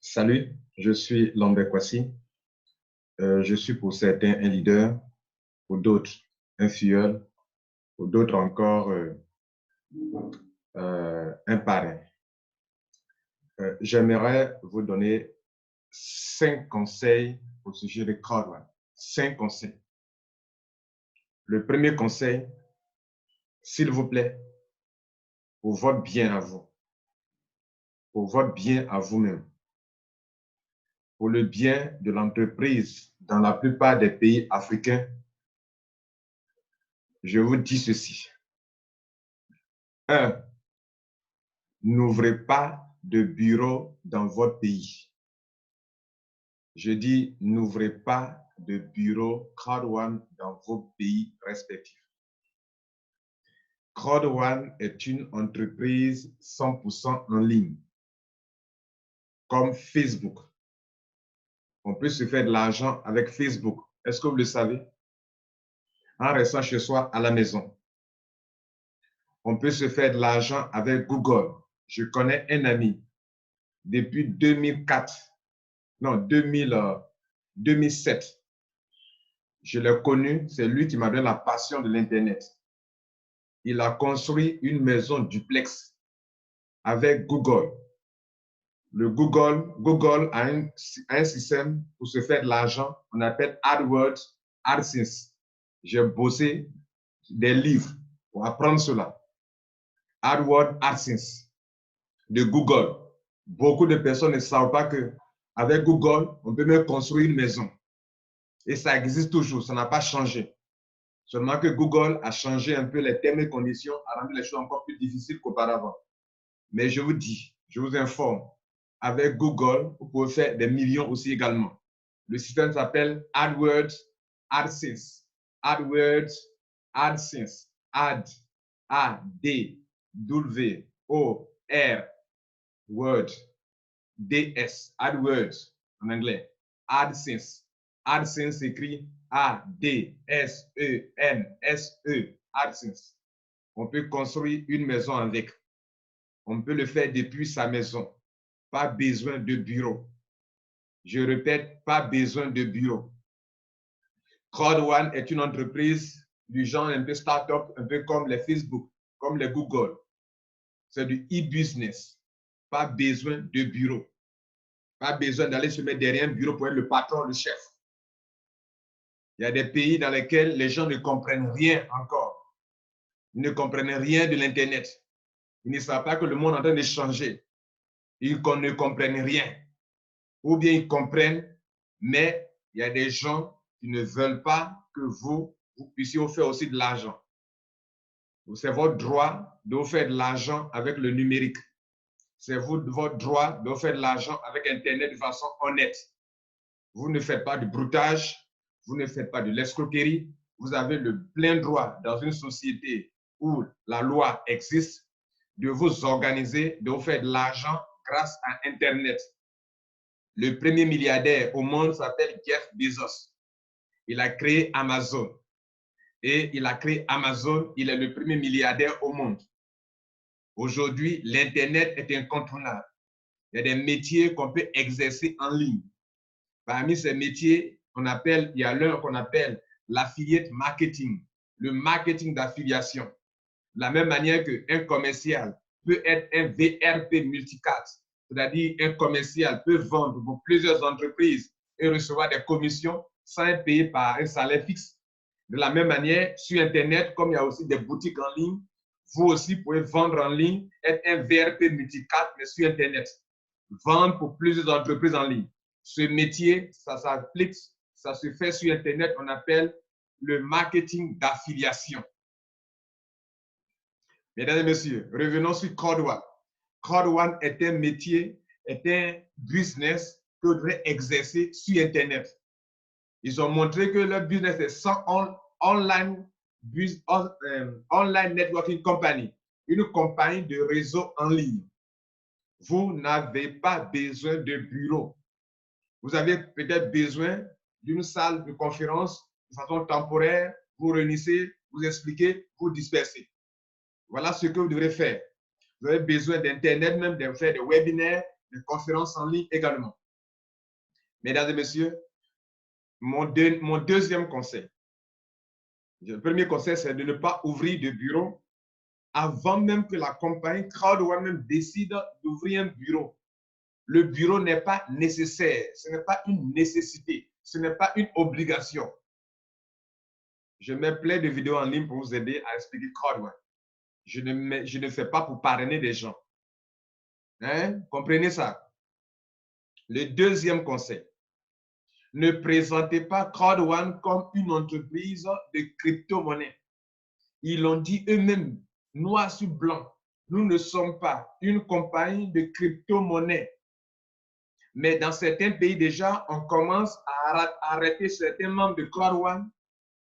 Salut, je suis Lambert Kwasi. Je suis pour certains un leader, pour d'autres un filleul, pour d'autres encore un parrain. J'aimerais vous donner 5 conseils au sujet de Crowd1. 5 conseils. Le premier conseil, s'il vous plaît, pour votre bien à vous, pour votre bien à vous-même, pour le bien de l'entreprise dans la plupart des pays africains, je vous dis ceci. 1. N'ouvrez pas de bureau dans votre pays. Je dis, n'ouvrez pas de bureau Crowd1 dans vos pays respectifs. Crowd1 est une entreprise 100% en ligne, comme Facebook. On peut se faire de l'argent avec Facebook. Est-ce que vous le savez? En restant chez soi à la maison. On peut se faire de l'argent avec Google. Je connais un ami depuis 2004. Non, 2007. Je l'ai connu, c'est lui qui m'a donné la passion de l'Internet. Il a construit une maison duplex avec Google. Google a un système pour se faire de l'argent, on appelle AdWords, AdSense. J'ai bossé des livres pour apprendre cela. AdWords, AdSense de Google. Beaucoup de personnes ne savent pas qu'avec Google, on peut même construire une maison. Et ça existe toujours, ça n'a pas changé. Seulement que Google a changé un peu les termes et conditions, a rendu les choses encore plus difficiles qu'auparavant. Mais je vous dis, je vous informe, avec Google, vous pouvez faire des millions aussi également. Le système s'appelle AdWords, AdSense. AdWords, AdSense. Ad, A-D-W-O-R, Word, D-S, AdWords en anglais. AdSense. AdSense s'écrit A-D-S-E-N-S-E, AdSense. On peut construire une maison avec. On peut le faire depuis sa maison. Pas besoin de bureau. Je répète, pas besoin de bureau. Crowd1 est une entreprise du genre un peu start-up, un peu comme les Facebook, comme les Google. C'est du e-business. Pas besoin de bureau. Pas besoin d'aller se mettre derrière un bureau pour être le patron, le chef. Il y a des pays dans lesquels les gens ne comprennent rien encore. Ils ne comprennent rien de l'Internet. Ils ne savent pas que le monde est en train de changer. Ils ne comprennent rien. Ou bien ils comprennent, mais il y a des gens qui ne veulent pas que vous puissiez faire aussi de l'argent. C'est votre droit de vous faire de l'argent avec le numérique. C'est votre droit de vous faire de l'argent avec Internet de façon honnête. Vous ne faites pas de broutage, vous ne faites pas de l'escroquerie. Vous avez le plein droit dans une société où la loi existe de vous organiser, de vous faire de l'argent grâce à Internet. Le premier milliardaire au monde s'appelle Jeff Bezos. Il a créé Amazon. Et il a créé Amazon, il est le premier milliardaire au monde. Aujourd'hui, l'Internet est incontournable. Il y a des métiers qu'on peut exercer en ligne. Parmi ces métiers, il y a l'un qu'on appelle l'affiliate marketing, le marketing d'affiliation. De la même manière qu'un commercial peut être un VRP multicast, c'est-à-dire un commercial peut vendre pour plusieurs entreprises et recevoir des commissions sans être payé par un salaire fixe. De la même manière, sur Internet, comme il y a aussi des boutiques en ligne, vous aussi pouvez vendre en ligne, être un VRP multicast, mais sur Internet. Vendre pour plusieurs entreprises en ligne. Ce métier, ça s'applique, ça se fait sur Internet, on appelle le marketing d'affiliation. Mesdames et messieurs, revenons sur Crowd1. Crowd1 est un métier, est un business que vous devrez exercer sur Internet. Ils ont montré que leur business est sans online networking company, une compagnie de réseau en ligne. Vous n'avez pas besoin de bureau. Vous avez peut-être besoin d'une salle de conférence de façon temporaire, vous réunissez, vous expliquez, vous dispersez. Voilà ce que vous devrez faire. Vous avez besoin d'Internet, même de faire des webinaires, les conférences en ligne également. Mesdames et messieurs, mon deuxième conseil. Le premier conseil, c'est de ne pas ouvrir de bureau avant même que la compagnie Crowd même décide d'ouvrir un bureau. Le bureau n'est pas nécessaire, ce n'est pas une nécessité, ce n'est pas une obligation. Je mets plein de vidéos en ligne pour vous aider à expliquer Crowd. Je ne fais pas pour parrainer des gens. Hein? Comprenez ça? Le deuxième conseil, ne présentez pas Crowd comme une entreprise de crypto-monnaie. Ils l'ont dit eux-mêmes, noir sur blanc. Nous ne sommes pas une compagnie de crypto-monnaie. Mais dans certains pays déjà, on commence à arrêter certains membres de Crowd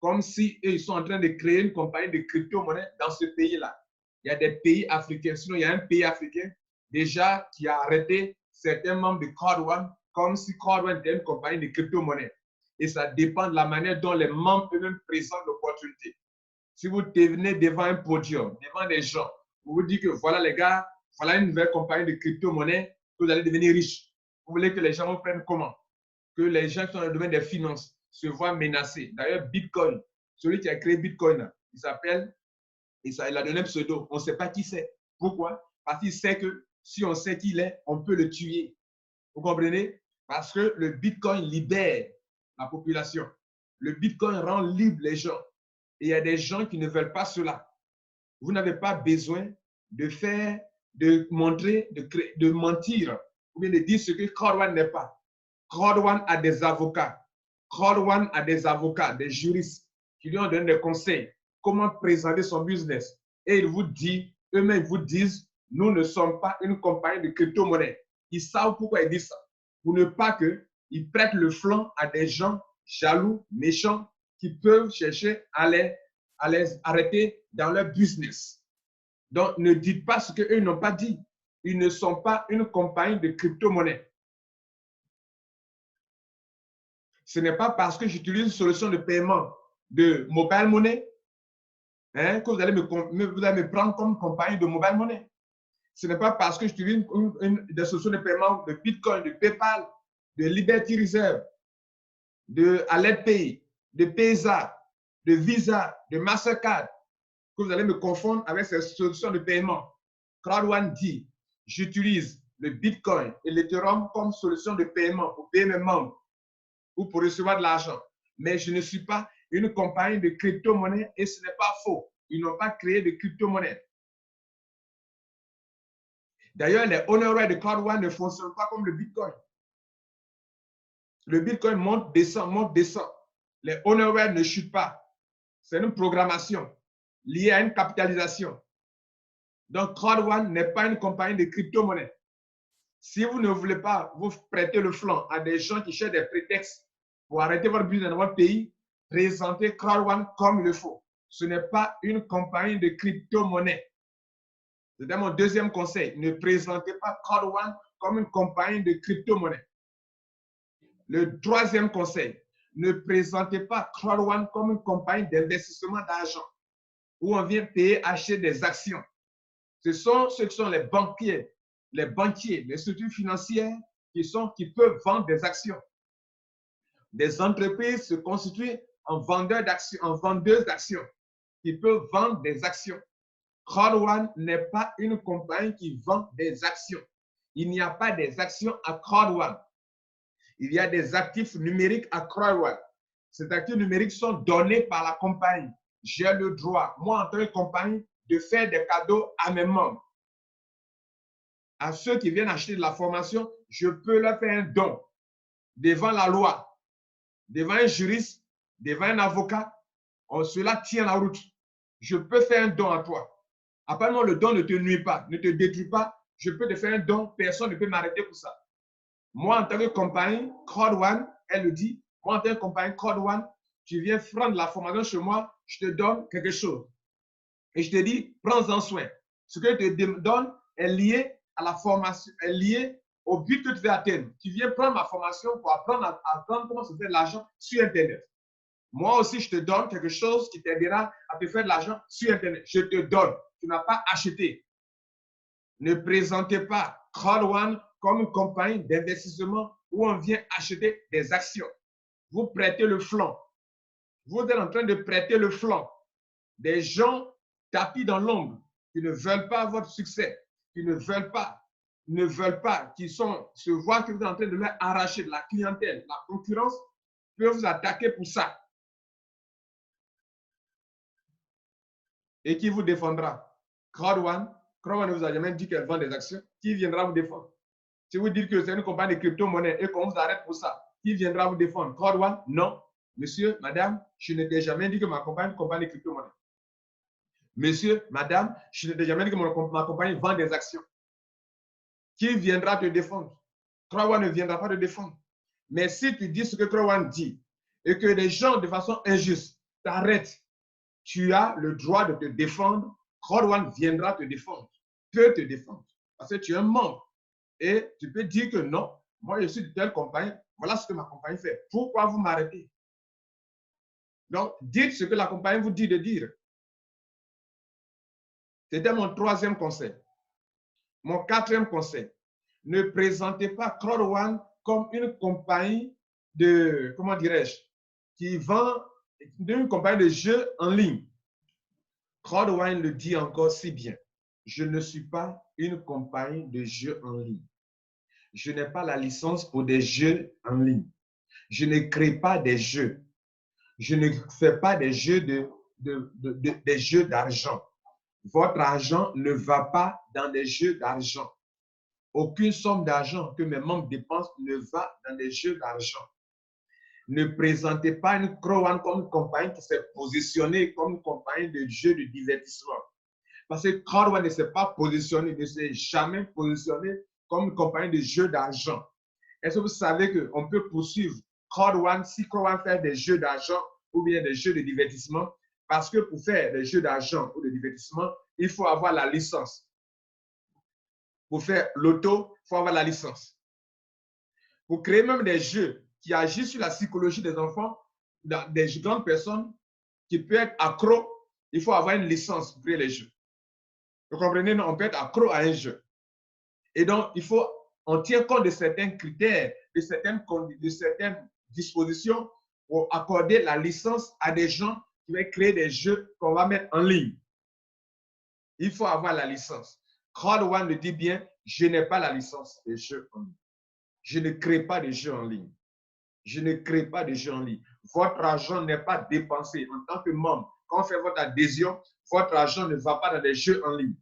comme si ils sont en train de créer une compagnie de crypto-monnaie dans ce pays-là. Il y a des pays africains, sinon il y a un pays africain déjà qui a arrêté certains membres de Crowd comme si Crowd était une compagnie de crypto-monnaie. Et ça dépend de la manière dont les membres eux-mêmes présentent l'opportunité. Si vous venez devant un podium, devant des gens, vous vous dites que voilà les gars, voilà une nouvelle compagnie de crypto-monnaie, vous allez devenir riche. Vous voulez que les gens vous prennent comment? Que les gens qui sont dans le domaine des finances se voient menacés. D'ailleurs, Bitcoin, celui qui a créé Bitcoin, il s'appelle, il a donné un pseudo. On ne sait pas qui c'est. Pourquoi? Parce qu'il sait que si on sait qui il est, on peut le tuer. Vous comprenez? Parce que le Bitcoin libère la population. Le Bitcoin rend libre les gens. Et il y a des gens qui ne veulent pas cela. Vous n'avez pas besoin de faire, de montrer, de mentir, ou bien de dire ce que Crowd n'est pas. Crowd a des avocats. Crowd a des avocats, des juristes qui lui ont donné des conseils, comment présenter son business. Et il vous dit, eux-mêmes vous disent, nous ne sommes pas une compagnie de crypto-monnaie. Ils savent pourquoi ils disent ça. Pour ne pas qu'ils prêtent le flanc à des gens jaloux, méchants, qui peuvent chercher à les arrêter dans leur business. Donc, ne dites pas ce qu'eux n'ont pas dit. Ils ne sont pas une compagnie de crypto-monnaie. Ce n'est pas parce que j'utilise une solution de paiement de mobile money que vous allez me prendre comme compagnie de mobile money. Ce n'est pas parce que j'utilise des solutions de paiement de Bitcoin, de PayPal, de Liberty Reserve, de AledPay, de Paysa, de Visa, de Mastercard, que vous allez me confondre avec ces solutions de paiement. Crowd dit, j'utilise le Bitcoin et l'Ethereum comme solution de paiement pour payer mes membres ou pour recevoir de l'argent. Mais je ne suis pas une compagnie de crypto-monnaie et ce n'est pas faux. Ils n'ont pas créé de crypto-monnaie. D'ailleurs, les honoraires de Crowd ne fonctionnent pas comme le Bitcoin. Le Bitcoin monte, descend, monte, descend. Les honoraires ne chutent pas. C'est une programmation liée à une capitalisation. Donc, Crowd n'est pas une compagnie de crypto-monnaie. Si vous ne voulez pas vous prêter le flanc à des gens qui cherchent des prétextes pour arrêter votre business dans votre pays, présentez Crowd comme il le faut. Ce n'est pas une compagnie de crypto-monnaie. C'était mon deuxième conseil. Ne présentez pas Crowd comme une compagnie de crypto-monnaie. Le troisième conseil, ne présentez pas Crowd comme une compagnie d'investissement d'argent où on vient payer, acheter des actions. Ce sont ceux qui sont les banquiers, les structures financières qui peuvent vendre des actions. Des entreprises se constituent en vendeurs d'actions, en vendeuses d'actions, qui peuvent vendre des actions. Crowd n'est pas une compagnie qui vend des actions. Il n'y a pas des actions à Crowd. Il y a des actifs numériques à Crowd. Ces actifs numériques sont donnés par la compagnie. J'ai le droit, moi en tant que compagnie, de faire des cadeaux à mes membres. À ceux qui viennent acheter de la formation, je peux leur faire un don devant la loi, devant un juriste, devant un avocat. Cela tient la route. Je peux faire un don à toi. Apparemment, le don ne te nuit pas, ne te détruit pas. Je peux te faire un don, personne ne peut m'arrêter pour ça. Moi, en tant que compagnie, Crowd, elle le dit, moi, en tant que compagnie Crowd, tu viens prendre la formation chez moi, je te donne quelque chose. Et je te dis, prends-en soin. Ce que je te donne est lié à la formation, est lié au but que tu veux atteindre. Tu viens prendre ma formation pour apprendre à apprendre comment se faire de l'argent sur Internet. Moi aussi, je te donne quelque chose qui t'aidera à te faire de l'argent sur Internet. Je te donne. Tu n'as pas acheté. Ne présentez pas Crowd comme une compagnie d'investissement où on vient acheter des actions. Vous prêtez le flanc. Vous êtes en train de prêter le flanc. Des gens tapis dans l'ombre, qui ne veulent pas votre succès, qui ne veulent pas, qui se voient que vous êtes en train de leur arracher de la clientèle, la concurrence, peuvent vous attaquer pour ça. Et qui vous défendra? Crowd One ne vous a jamais dit qu'elle vend des actions. Qui viendra vous défendre? Si vous dites que c'est une compagnie de crypto-monnaie et qu'on vous arrête pour ça, qui viendra vous défendre? Crowd One? Non. Monsieur, madame, je ne t'ai jamais dit que ma compagnie est une compagnie de crypto-monnaie. Monsieur, madame, je ne t'ai jamais dit que ma compagnie vend des actions. Qui viendra te défendre? Crowd One ne viendra pas te défendre. Mais si tu dis ce que Crowd One dit et que les gens, de façon injuste, t'arrêtent, tu as le droit de te défendre. Crowd One viendra te défendre, peut te défendre, parce que tu es un membre. Et tu peux dire que non, moi je suis de telle compagnie, voilà ce que ma compagnie fait. Pourquoi vous m'arrêtez? Donc, dites ce que la compagnie vous dit de dire. C'était mon troisième conseil. Mon quatrième conseil, ne présentez pas Crowd One comme une compagnie de, comment dirais-je, qui vend une compagnie de jeux en ligne. Crowd One le dit encore si bien. Je ne suis pas une compagnie de jeux en ligne. Je n'ai pas la licence pour des jeux en ligne. Je ne crée pas des jeux. Je ne fais pas des jeux des jeux d'argent. Votre argent ne va pas dans des jeux d'argent. Aucune somme d'argent que mes membres dépensent ne va dans des jeux d'argent. Ne présentez pas une Crowd One comme une compagnie qui s'est positionnée comme une compagnie de jeux de divertissement. Parce que Crowd One ne s'est pas positionné, ne s'est jamais positionné comme une compagnie de jeux d'argent. Est-ce que vous savez qu'on peut poursuivre Crowd One si Crowd One fait des jeux d'argent ou bien des jeux de divertissement? Parce que pour faire des jeux d'argent ou de divertissement, il faut avoir la licence. Pour faire l'auto, il faut avoir la licence. Pour créer même des jeux qui agissent sur la psychologie des enfants, des grandes personnes qui peuvent être accros, il faut avoir une licence pour créer les jeux. Vous comprenez? On peut être accro à un jeu. Et donc, on tient compte de certains critères, de certaines dispositions pour accorder la licence à des gens qui vont créer des jeux qu'on va mettre en ligne. Il faut avoir la licence. Crowd One le dit bien, je n'ai pas la licence des jeux en ligne. Je ne crée pas de jeux en ligne. Je ne crée pas de jeux en ligne. Votre argent n'est pas dépensé en tant que membre. Quand on fait votre adhésion, votre argent ne va pas dans des jeux en ligne.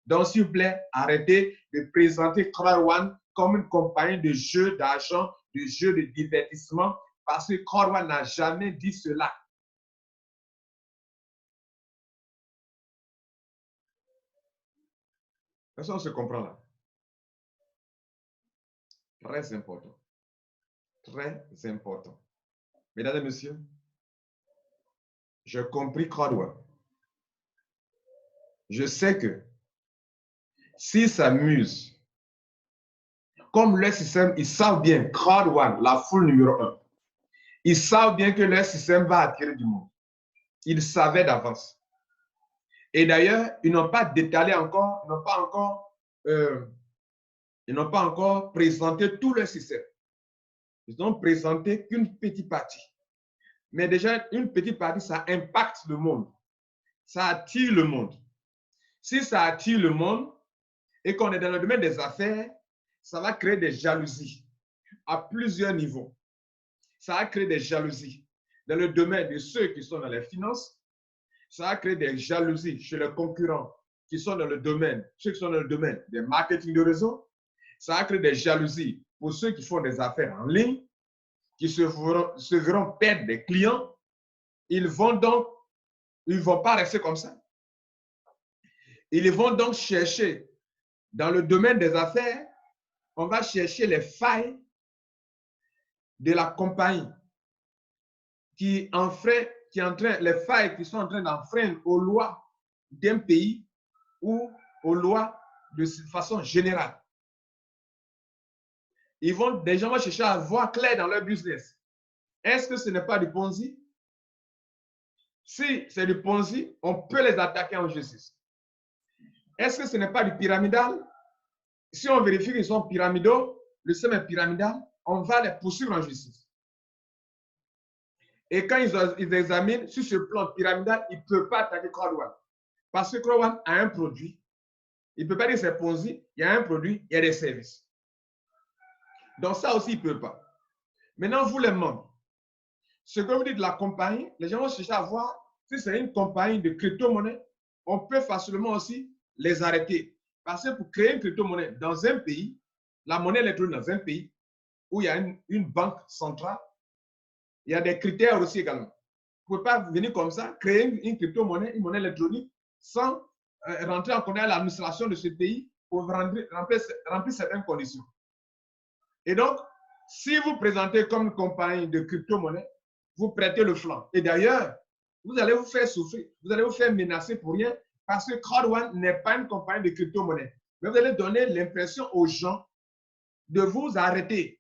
Donc, s'il vous plaît, arrêtez de présenter Crowd One comme une compagnie de jeux d'argent, de jeux de divertissement, parce que Crowd One n'a jamais dit cela. Est-ce qu'on se comprend là? Très important. Très important. Mesdames et messieurs, j'ai compris Crowd One. Je sais que s'ils s'amusent, comme leur système, ils savent bien, Crowd One, la foule numéro 1, ils savent bien que leur système va attirer du monde. Ils savaient d'avance. Et d'ailleurs, ils n'ont pas détalé encore, ils n'ont pas encore présenté tout leur système. Ils n'ont présenté qu'une petite partie. Mais déjà, une petite partie, ça impacte le monde. Ça attire le monde. Si ça attire le monde et qu'on est dans le domaine des affaires, ça va créer des jalousies à plusieurs niveaux. Ça va créer des jalousies dans le domaine de ceux qui sont dans les finances. Ça va créer des jalousies chez les concurrents qui sont dans le domaine, ceux qui sont dans le domaine des marketing de réseau. Ça va créer des jalousies pour ceux qui font des affaires en ligne, qui se verront perdre des clients. Ils vont pas rester comme ça. Ils vont donc chercher dans le domaine des affaires, on va chercher les failles de la compagnie les failles qui sont en train d'enfreindre aux lois d'un pays ou aux lois de façon générale. Des gens vont chercher à voir clair dans leur business. Est-ce que ce n'est pas du Ponzi? Si c'est du Ponzi, on peut les attaquer en justice. Est-ce que ce n'est pas du pyramidal? si on vérifie qu'ils sont pyramidaux, le système est pyramidal, on va les poursuivre en justice. Et quand ils examinent sur ce plan pyramidal, ils ne peuvent pas attaquer Crowd One. Parce que Crowd One a un produit. Il ne peut pas dire que c'est Ponzi, il y a un produit, il y a des services. Donc ça aussi, il ne peut pas. Maintenant, vous les membres, ce que vous dites de la compagnie, les gens vont chercher à voir si c'est une compagnie de crypto-monnaie, on peut facilement aussi les arrêter. Parce que pour créer une crypto-monnaie dans un pays, la monnaie électronique dans un pays où il y a une banque centrale, il y a des critères aussi également. Vous ne pouvez pas venir comme ça, créer une crypto-monnaie, une monnaie électronique, sans rentrer en contact avec l'administration de ce pays pour remplir certaines conditions. Et donc, si vous présentez comme une compagnie de crypto-monnaie, vous prêtez le flanc. Et d'ailleurs, vous allez vous faire souffrir, vous allez vous faire menacer pour rien parce que Crowd One n'est pas une compagnie de crypto-monnaie. Mais vous allez donner l'impression aux gens de vous arrêter,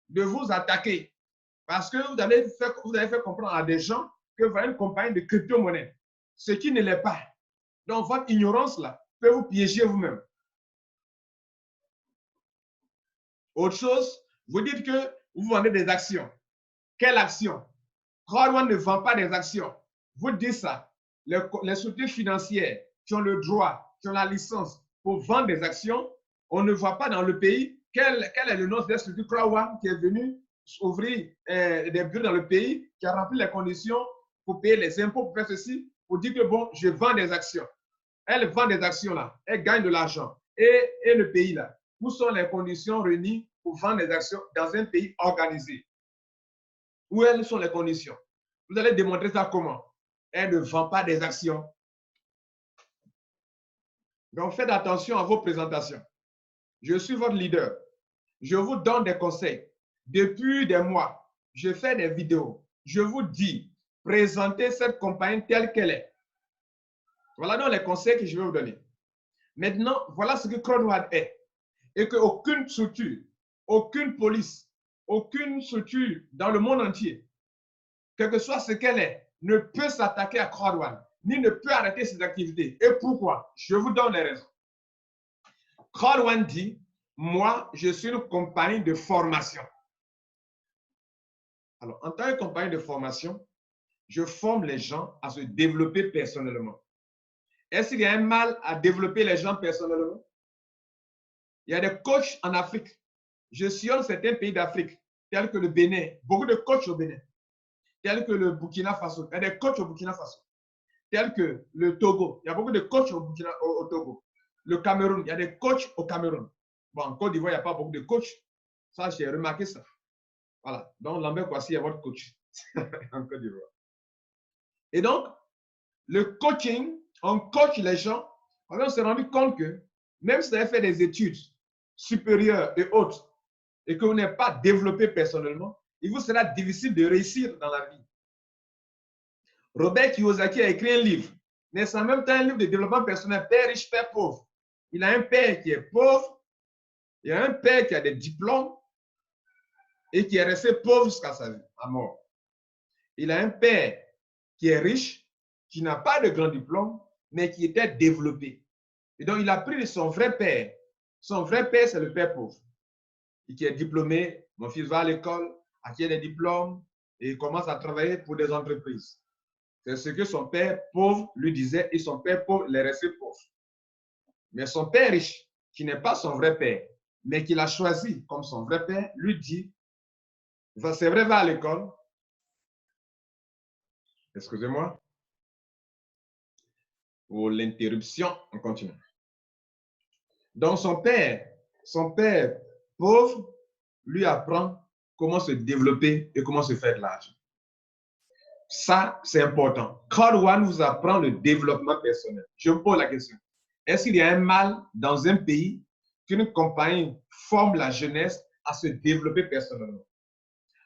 de vous attaquer. Parce que vous allez faire comprendre à des gens que vous avez une compagnie de crypto-monnaie, ce qui ne l'est pas. Donc, votre ignorance là peut vous piéger vous-même. Autre chose, vous dites que vous vendez des actions. Quelle action? Crowd One ne vend pas des actions. Vous dites ça. Les structures financières qui ont le droit, qui ont la licence pour vendre des actions, on ne voit pas dans le pays quel est le nom de cette structure Crowd One qui est venue ouvrir des bureaux dans le pays, qui a rempli les conditions pour payer les impôts, pour faire ceci, pour dire que bon, je vends des actions. Elle vend des actions là, elle gagne de l'argent. Et le pays là, où sont les conditions réunies pour vendre des actions dans un pays organisé? Où sont les conditions? Vous allez démontrer ça comment? Elle ne vend pas des actions. Donc faites attention à vos présentations. Je suis votre leader. Je vous donne des conseils. Depuis des mois, je fais des vidéos. Je vous dis, présentez cette compagnie telle qu'elle est. Voilà donc les conseils que je vais vous donner. Maintenant, voilà ce que Crowd One est. Et qu'aucune structure, aucune police, aucune structure dans le monde entier, quel que soit ce qu'elle est, ne peut s'attaquer à Crowd One, ni ne peut arrêter ses activités. Et pourquoi? Je vous donne les raisons. Crowd One dit, moi, je suis une compagnie de formation. Alors, en tant que compagnie de formation, je forme les gens à se développer personnellement. Est-ce qu'il y a un mal à développer les gens personnellement? Il y a des coachs en Afrique. Je sillonne certains pays d'Afrique, tels que le Bénin, beaucoup de coachs au Bénin, tels que le Burkina Faso. Il y a des coachs au Burkina Faso, tels que le Togo. Il y a beaucoup de coachs au Togo. Le Cameroun, il y a des coachs au Cameroun. Bon, en Côte d'Ivoire, il n'y a pas beaucoup de coachs. Ça, j'ai remarqué ça. Voilà. Donc, Lambert Kwasi est votre coach en Côte d'Ivoire. Et donc, le coaching, on coach les gens. On s'est rendu compte que même si vous avez fait des études supérieures et autres, et que vous n'êtes pas développé personnellement, il vous sera difficile de réussir dans la vie. Robert Kiyosaki a écrit un livre, mais c'est en même temps un livre de développement personnel, Père riche, Père pauvre. Il a un père qui est pauvre, il a un père qui a des diplômes et qui est resté pauvre jusqu'à sa vie, à mort. Il a un père qui est riche, qui n'a pas de grand diplôme, mais qui était développé. Et donc, il a pris de son vrai père. Son vrai père, c'est le père pauvre. Et qui est diplômé. Mon fils va à l'école, acquiert des diplômes et il commence à travailler pour des entreprises. C'est ce que son père pauvre lui disait et son père pauvre est resté pauvre. Mais son père riche, qui n'est pas son vrai père, mais qu'il a choisi comme son vrai père, lui dit, c'est vrai, va à l'école. Excusez-moi. Pour l'interruption, on continue. Donc son père pauvre, lui apprend comment se développer et comment se faire de l'argent. Ça, c'est important. Crowd One vous apprend le développement personnel. Je me pose la question. Est-ce qu'il y a un mal dans un pays qu'une compagnie forme la jeunesse à se développer personnellement?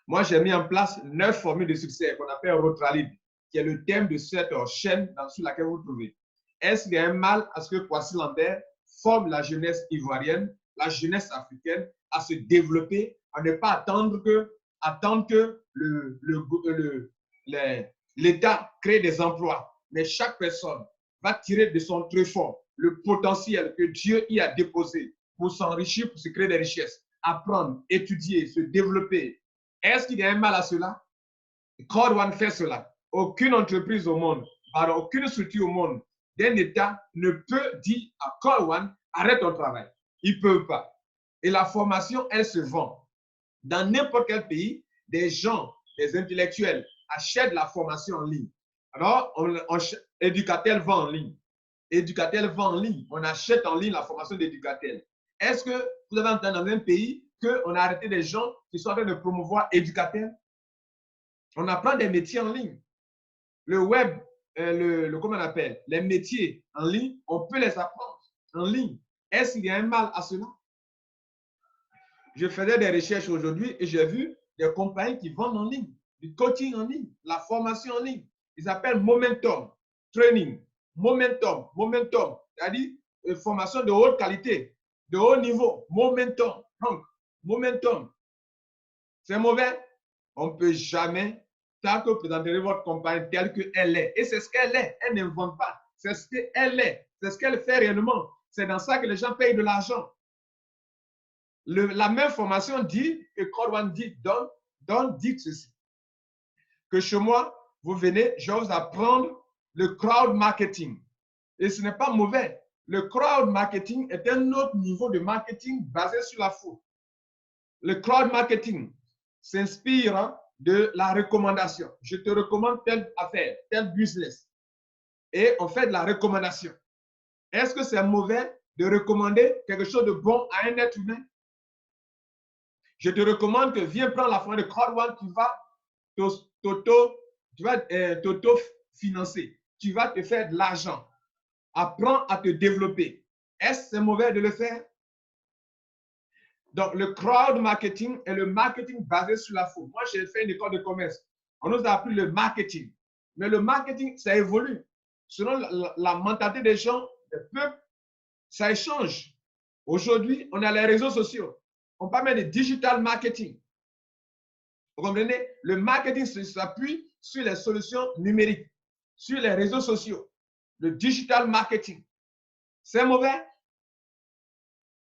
Moi, j'ai mis en place 9 formules de succès qu'on appelle Rotralib, qui est le thème de cette chaîne sur laquelle vous vous trouvez. Est-ce qu'il y a un mal à ce que Kwasi Lambert forme la jeunesse ivoirienne, la jeunesse africaine à se développer, à ne pas attendre que l'État crée des emplois, mais chaque personne va tirer de son tréfonds le potentiel que Dieu y a déposé pour s'enrichir, pour se créer des richesses. Apprendre, étudier, se développer. Est-ce qu'il y a un mal à cela? Code One fait cela. Aucune entreprise au monde, pardon, aucune structure au monde d'un État ne peut dire à Code One, arrête ton travail. Ils ne peuvent pas. Et la formation, elle se vend. Dans n'importe quel pays, des gens, des intellectuels achètent la formation en ligne. Alors, Éducatel vend en ligne. Éducatel vend en ligne. On achète en ligne la formation d'Éducatel. Est-ce que vous avez entendu dans un pays qu'on a arrêté des gens qui sont en train de promouvoir Éducatel? On apprend des métiers en ligne. Le web, comment on appelle? Les métiers en ligne, on peut les apprendre en ligne. Est-ce qu'il y a un mal à cela? Je faisais des recherches aujourd'hui et j'ai vu des compagnies qui vendent en ligne, du coaching en ligne, la formation en ligne. Ils appellent Momentum Training. Momentum, c'est-à-dire une formation de haute qualité, de haut niveau. Momentum, donc, Momentum. C'est mauvais? On ne peut jamais, tant que vous présenterez votre compagnie telle qu'elle est. Et c'est ce qu'elle est. Elle n'invente pas. C'est ce qu'elle est. C'est ce qu'elle fait réellement. C'est dans ça que les gens payent de l'argent. La même formation dit, que Code One dit, dit ceci. Que chez moi, vous venez, je vais vous apprendre le crowd marketing. Et ce n'est pas mauvais. Le crowd marketing est un autre niveau de marketing basé sur la foule. Le crowd marketing s'inspire de la recommandation. Je te recommande telle affaire, tel business. Et on fait de la recommandation. Est-ce que c'est mauvais de recommander quelque chose de bon à un être humain? Je te recommande que viens prendre la formation de Crowd One, tu vas t'auto-financer. Tu vas te faire de l'argent. Apprends à te développer. Est-ce que c'est mauvais de le faire? Donc, le crowd marketing est le marketing basé sur la foule. Moi, j'ai fait une école de commerce. On nous a appris le marketing. Mais le marketing, ça évolue. Selon la mentalité des gens, des peuples, ça échange. Aujourd'hui, on a les réseaux sociaux. On parle de digital marketing. Vous comprenez? Le marketing s'appuie sur les solutions numériques, sur les réseaux sociaux. Le digital marketing. C'est mauvais?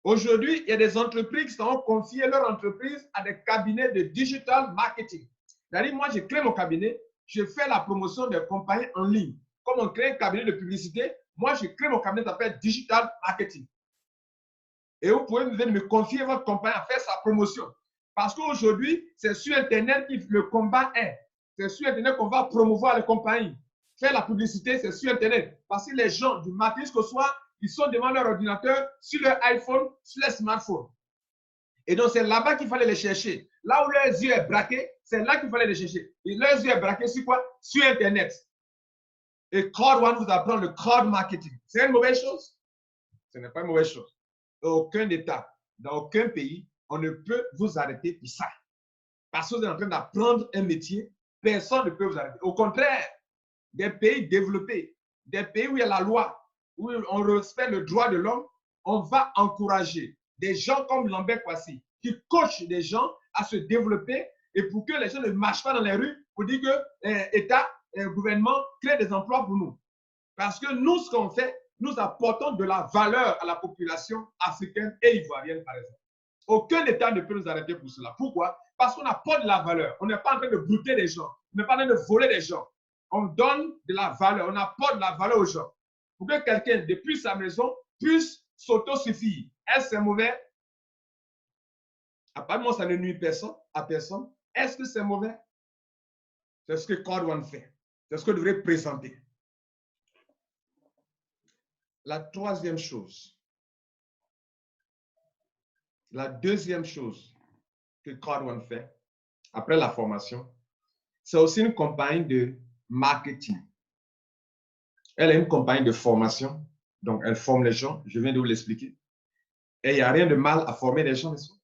Aujourd'hui, il y a des entreprises qui ont confié leur entreprise à des cabinets de digital marketing. C'est-à-dire, moi, j'ai créé mon cabinet, je fais la promotion des compagnies en ligne. Comme on crée un cabinet de publicité, moi, je crée mon cabinet qui s'appelle digital marketing. Et vous pouvez venir me confier votre compagnie à faire sa promotion. Parce qu'aujourd'hui, c'est sur Internet que le combat est. C'est sur Internet qu'on va promouvoir les compagnies. Faire la publicité, c'est sur Internet. Parce que les gens, du matin jusqu'au soir, ils sont devant leur ordinateur, sur leur iPhone, sur leur smartphone. Et donc, c'est là-bas qu'il fallait les chercher. Là où leurs yeux sont braqués, c'est là qu'il fallait les chercher. Et leurs yeux sont braqués sur quoi? Sur Internet. Et Code One vous apprend le crowd marketing. C'est une mauvaise chose? Ce n'est pas une mauvaise chose. Aucun État, dans aucun pays, on ne peut vous arrêter pour ça. Parce que vous êtes en train d'apprendre un métier, personne ne peut vous arrêter. Au contraire, des pays développés, des pays où il y a la loi, où on respecte le droit de l'homme, on va encourager des gens comme Lambert Kwasi qui coachent des gens à se développer et pour que les gens ne marchent pas dans les rues pour dire que l'État, le gouvernement crée des emplois pour nous. Parce que nous, ce qu'on fait, nous apportons de la valeur à la population africaine et ivoirienne, par exemple. Aucun État ne peut nous arrêter pour cela. Pourquoi? Parce qu'on apporte de la valeur. On n'est pas en train de brouter les gens. On n'est pas en train de voler les gens. On donne de la valeur. On apporte de la valeur aux gens. Pour que quelqu'un, depuis sa maison, puisse s'autosuffire. Est-ce que c'est mauvais? Apparemment, ça ne nuit à personne. Est-ce que c'est mauvais? C'est ce que Code One fait. C'est ce que devrait présenter. La troisième chose, la deuxième chose que Code One fait, après la formation, c'est aussi une compagnie de marketing. Elle est une compagnie de formation, donc elle forme les gens, je viens de vous l'expliquer. Et il n'y a rien de mal à former les gens, n'est-ce pas?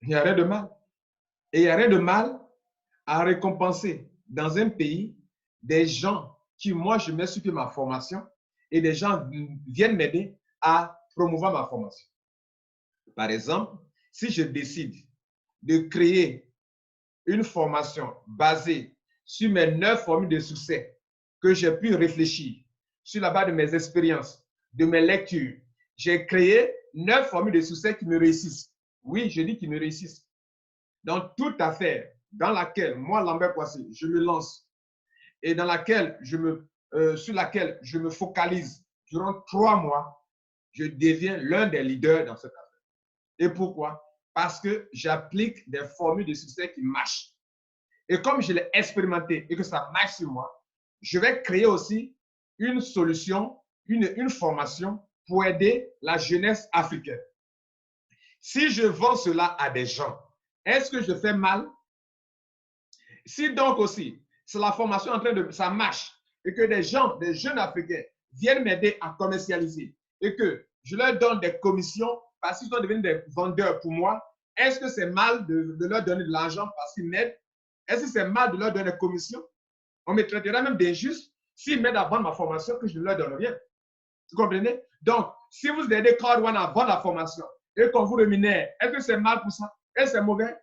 Il n'y a rien de mal. Et il n'y a rien de mal à récompenser dans un pays des gens qui, moi, je mets sur ma formation et des gens viennent m'aider à promouvoir ma formation. Par exemple, si je décide de créer une formation basée sur mes 9 formules de succès que j'ai pu réfléchir sur la base de mes expériences, de mes lectures, j'ai créé 9 formules de succès qui me réussissent. Oui, je dis qu'ils me réussissent. Dans toute affaire dans laquelle, moi, Lambert Kouassi, je me lance et dans laquelle sur laquelle je me focalise durant 3 mois, je deviens l'un des leaders dans cette affaire. Et pourquoi? Parce que j'applique des formules de succès qui marchent. Et comme je l'ai expérimenté et que ça marche sur moi, je vais créer aussi une solution, une formation pour aider la jeunesse africaine. Si je vends cela à des gens, est-ce que je fais mal? Si donc aussi, c'est la formation en train de, ça marche et que des gens, des jeunes Africains viennent m'aider à commercialiser et que je leur donne des commissions parce qu'ils sont devenus des vendeurs pour moi, est-ce que c'est mal de leur donner de l'argent parce qu'ils m'aident? Est-ce que c'est mal de leur donner des commissions? On me traitera même d'injuste s'ils m'aident à vendre ma formation que je ne leur donne rien. Vous comprenez? Donc, si vous aidez Crowd One à vendre la formation et qu'on vous rémunère, est-ce que c'est mal pour ça? Est-ce que c'est mauvais?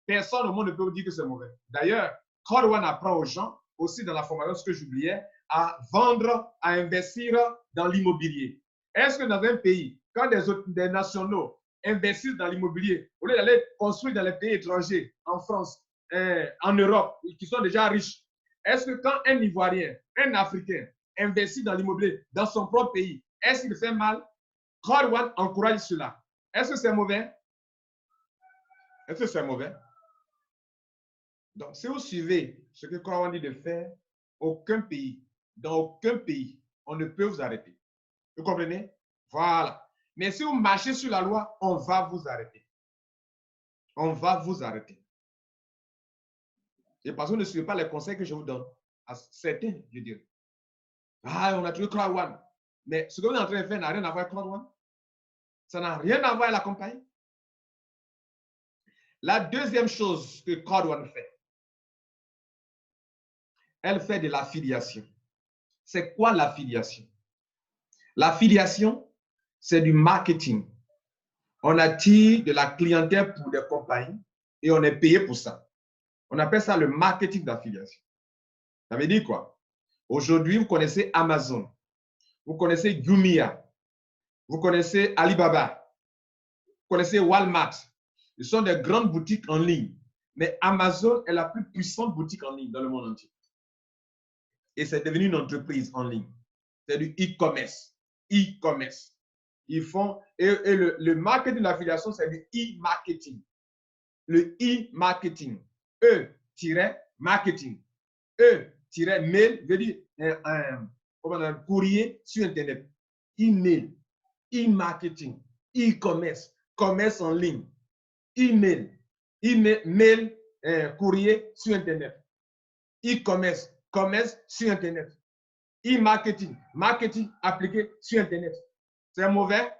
Personne au monde ne peut vous dire que c'est mauvais. D'ailleurs, Crowd One apprend aux gens, aussi dans la formation, ce que j'oubliais, à vendre, à investir dans l'immobilier. Est-ce que dans un pays, quand des nationaux investissent dans l'immobilier, au lieu d'aller construire dans les pays étrangers, en France, en Europe, qui sont déjà riches, est-ce que quand un Ivoirien, un Africain investit dans l'immobilier dans son propre pays, est-ce qu'il fait mal? Crowd One encourage cela. Est-ce que c'est mauvais? Est-ce que c'est mauvais? Donc, si vous suivez ce que Crowd One dit de faire, aucun pays, dans aucun pays, on ne peut vous arrêter. Vous comprenez? Voilà. Mais si vous marchez sur la loi, on va vous arrêter. On va vous arrêter. Et parce que vous ne suivez pas les conseils que je vous donne, à certains, je dirais. Ah, on a trouvé Crowd One. Mais ce que vous êtes en train de faire n'a rien à voir avec Crowd One. Ça n'a rien à voir avec la compagnie. La deuxième chose que Crowd One fait, elle fait de l'affiliation. C'est quoi l'affiliation? L'affiliation, c'est du marketing. On attire de la clientèle pour des compagnies et on est payé pour ça. On appelle ça le marketing d'affiliation. Ça veut dire quoi? Aujourd'hui, vous connaissez Amazon, vous connaissez Jumia, vous connaissez Alibaba, vous connaissez Walmart. Ce sont des grandes boutiques en ligne. Mais Amazon est la plus puissante boutique en ligne dans le monde entier. Et c'est devenu une entreprise en ligne. C'est du e-commerce. E-commerce. Ils font, et le marketing d'affiliation, c'est du e-marketing. Le e-marketing. E-marketing. E-mail veut dire un courrier sur Internet. E-mail. E-marketing. E-commerce. Commerce en ligne. E-mail. E-mail, courrier sur Internet. E-commerce. Commerce sur Internet. E-marketing. Marketing appliqué sur Internet. C'est mauvais?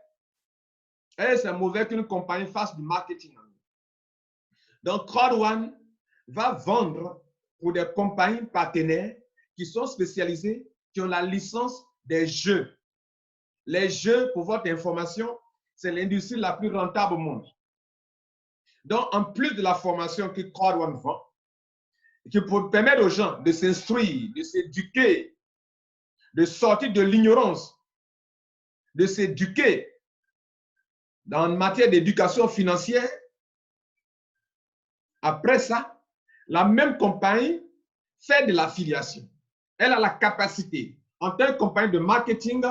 C'est mauvais qu'une compagnie fasse du marketing. Donc, Crowd One va vendre pour des compagnies partenaires qui sont spécialisées, qui ont la licence des jeux. Les jeux, pour votre information, c'est l'industrie la plus rentable au monde. Donc, en plus de la formation que Crowd One vend, qui peut permettre aux gens de s'instruire, de s'éduquer, de sortir de l'ignorance, de s'éduquer dans une matière d'éducation financière. Après ça, la même compagnie fait de l'affiliation. Elle a la capacité, en tant que compagnie de marketing,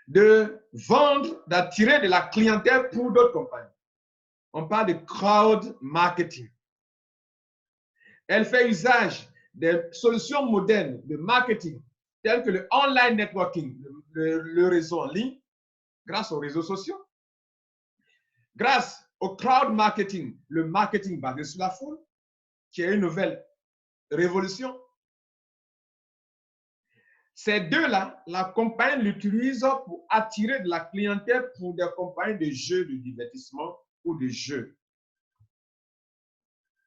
de vendre, d'attirer de la clientèle pour d'autres compagnies. On parle de crowd marketing. Elle fait usage des solutions modernes de marketing, telles que le online networking, le réseau en ligne, grâce aux réseaux sociaux, grâce au crowd marketing, le marketing basé sur la foule, qui est une nouvelle révolution. Ces deux-là, la compagnie l'utilise pour attirer de la clientèle pour des compagnies de jeux de divertissement ou de jeux.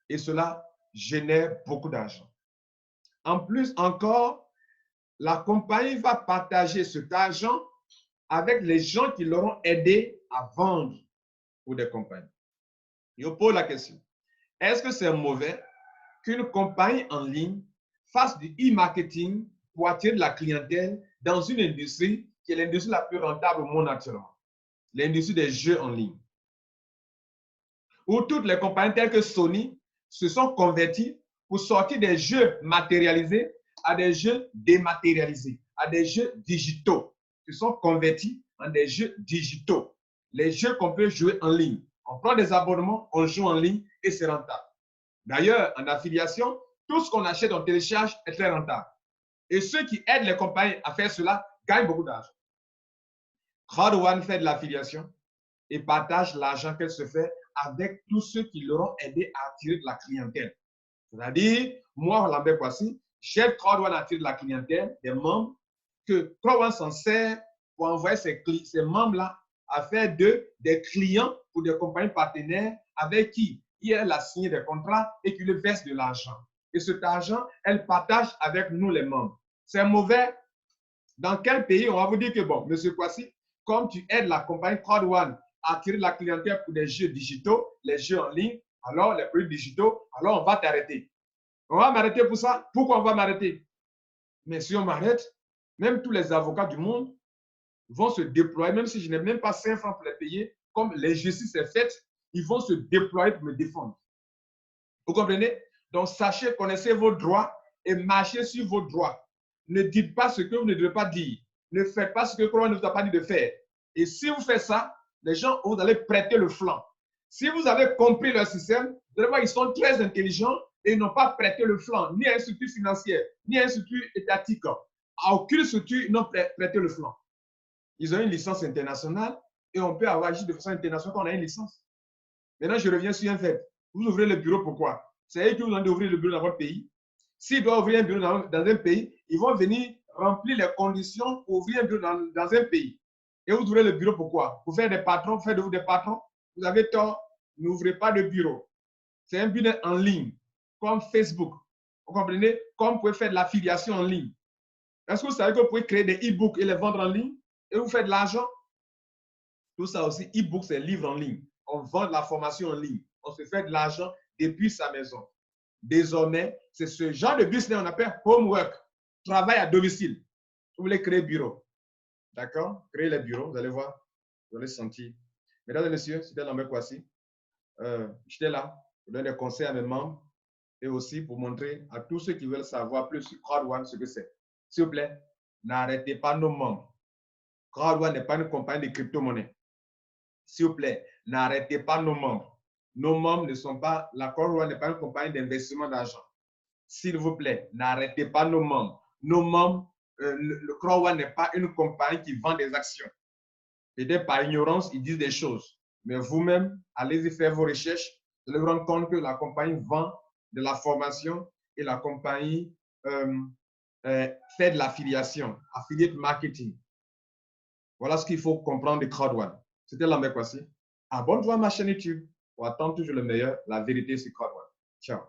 Et cela génère beaucoup d'argent. En plus encore, la compagnie va partager cet argent avec les gens qui l'auront aidé à vendre pour des compagnies. Je pose la question. Est-ce que c'est mauvais qu'une compagnie en ligne fasse du e-marketing pour attirer de la clientèle dans une industrie qui est l'industrie la plus rentable au monde actuellement? l'industrie des jeux en ligne, où toutes les compagnies telles que Sony se sont converties pour sortir des jeux matérialisés à des jeux dématérialisés, à des jeux digitaux. Se sont convertis en des jeux digitaux. Les jeux qu'on peut jouer en ligne. On prend des abonnements, on joue en ligne et c'est rentable. D'ailleurs, en affiliation, tout ce qu'on achète, on télécharge est très rentable. Et ceux qui aident les compagnies à faire cela gagnent beaucoup d'argent. Crowd1 fait de l'affiliation et partage l'argent qu'elle se fait avec tous ceux qui l'auront aidé à attirer de la clientèle. C'est-à-dire, moi, Lambert Kwasi, j'aide Crowd1 à attirer de la clientèle, des membres, que Crowd1 s'en sert pour envoyer ces membres-là à faire des clients pour des compagnies partenaires avec qui elle a signé des contrats et qui lui verse de l'argent. Et cet argent, elle partage avec nous les membres. C'est mauvais. Dans quel pays on va vous dire que, bon, monsieur Kwasi, comme tu aides la compagnie Crowd1 à attirer la clientèle pour des jeux digitaux, les jeux en ligne, alors les produits digitaux, alors on va t'arrêter. On va m'arrêter pour ça. Pourquoi on va m'arrêter? Mais si on m'arrête, même tous les avocats du monde vont se déployer, même si je n'ai même pas 5 francs pour les payer, comme l'injustice est faite, ils vont se déployer pour me défendre. Vous comprenez? Donc, sachez, connaissez vos droits et marchez sur vos droits. Ne dites pas ce que vous ne devez pas dire. Ne faites pas ce que Crowd1 ne vous a pas dit de faire. Et si vous faites ça, les gens, vous allez prêter le flanc. Si vous avez compris leur système, vous allez voir, ils sont très intelligents et ils n'ont pas prêté le flanc, ni à un institut financier, ni à un institut étatique. À aucune structure, ils n'ont prêté le flanc. Ils ont une licence internationale et on peut avoir agi de façon internationale quand on a une licence. Maintenant, je reviens sur un fait. Vous ouvrez le bureau, pourquoi? C'est eux qui vous ont dit d'ouvrir le bureau dans votre pays. S'ils doivent ouvrir un bureau dans un pays, ils vont venir remplir les conditions pour ouvrir un bureau dans un pays. Et vous ouvrez le bureau, pourquoi? Pour faire des patrons, pour faire de vous des patrons. Vous avez tort, n'ouvrez pas de bureau. C'est un business en ligne, comme Facebook. Vous comprenez? Comme vous pouvez faire de l'affiliation en ligne. Est-ce que vous savez que vous pouvez créer des e-books et les vendre en ligne et vous faites de l'argent? Tout ça aussi, e-book, c'est livre en ligne. On vend de la formation en ligne. On se fait de l'argent depuis sa maison. Désormais, c'est ce genre de business qu'on appelle homework, travail à domicile. Vous voulez créer bureau. D'accord? Créer les bureaux, vous allez voir, vous allez sentir. Mesdames et messieurs, c'était Lambert Kwasi. J'étais là pour donner des conseils à mes membres et aussi pour montrer à tous ceux qui veulent savoir plus sur Crowd1 ce que c'est. S'il vous plaît, n'arrêtez pas nos membres. Crowd1 n'est pas une compagnie de crypto-monnaie. S'il vous plaît, n'arrêtez pas nos membres. Nos membres ne sont pas, la Crowd1 n'est pas une compagnie d'investissement d'argent. S'il vous plaît, n'arrêtez pas nos membres. Nos membres, le Crowd1 n'est pas une compagnie qui vend des actions. Peut-être par ignorance, ils disent des choses. Mais vous-même, allez-y faire vos recherches. Vous allez vous rendre compte que la compagnie vend de la formation et la compagnie fait de l'affiliation, affiliate marketing. Voilà ce qu'il faut comprendre de Crowd1. C'était Lambert Kwasi. Abonne-toi à ma chaîne YouTube pour attendre toujours le meilleur, la vérité sur Crowd1. Ciao.